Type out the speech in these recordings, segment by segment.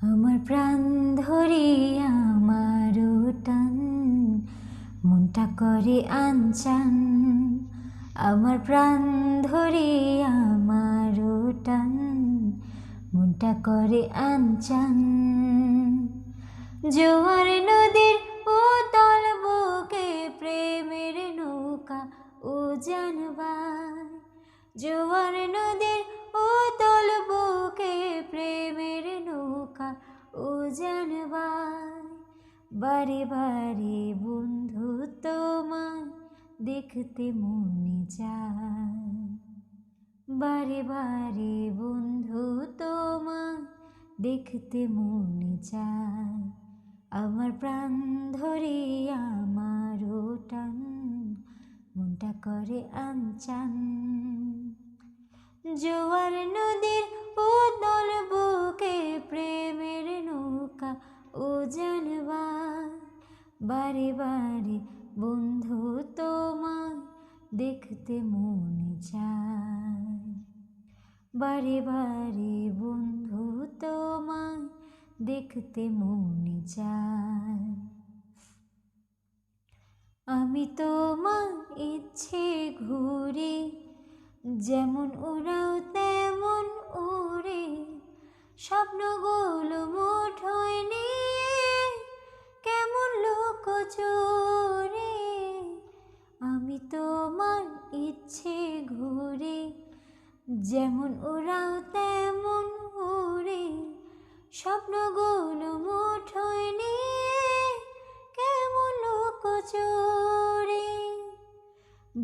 আমার প্রাণ ধরিয়া আমার টান, মনটা করে আনচান। আমার প্রাণ ধরিয়া আমার টান, মনটা করে আনচান। জোয়ার নদীর উতল বুকে প্রেমের নৌকা উজান বায়। জোয়ার নদীর উতল বুকে প্রেমের নৌকা উজান বায়। বারে বারে বন্ধু তোমায় দেখতে মনে চায়। বারে বারে বন্ধু তোমায় দেখতে মনে চায়। আমার প্রাণ ধরিয়া আমার টান, মনটা করে আনচান। জোয়ার নদীর উতল বুকে প্রেমের নৌকা উজান বায়। বারে বারে বন্ধু তোমায় দেখতে মনে চায়। বারে বারে বন্ধু তোমায় দেখতে মনে চায়। আমি তোমার ইচ্ছে ঘুরে, যেমন উড়াও তেমন উড়ে। স্বপ্নগুলো মুঠোয় নিয়ে কেমন লুকোচুরি। আমি তোমার ইচ্ছে ঘুরে, যেমন উড়াও তেমন উড়ে। স্বপ্নগুলো মুঠোয় নিয়ে কেমন লুকোচুরি।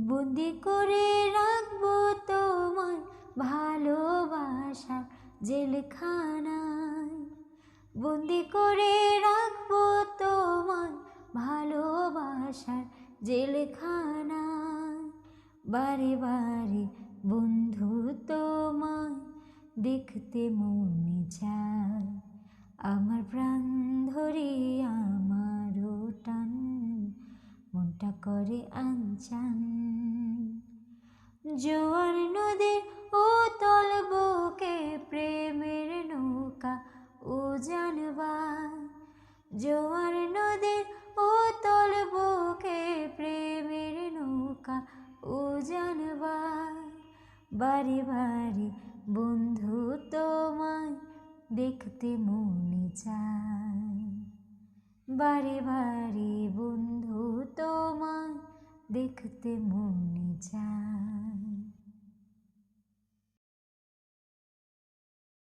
বন্দি করে রাখবো তোমায় ভালোবাসার জেলখানায়। বন্দি করে রাখবো তোমায় ভালোবাসার জেলখানায়। বারে বারে বন্ধু তোমায় দেখতে মনে চায়। আমার প্রাণ ধরিয়া আমার টান, মনটা করে আনচান। জোয়ার নদীর উতল বুকে প্রেমের নৌকা উজান বায়। জোয়ার নদীর উতল বুকে প্রেমের নৌকা উজান বায়। বারে বারে বন্ধু তোমায় দেখতে মনে চায়। বারে বারে বন্ধু তোমায় দেখতে মনে চায়।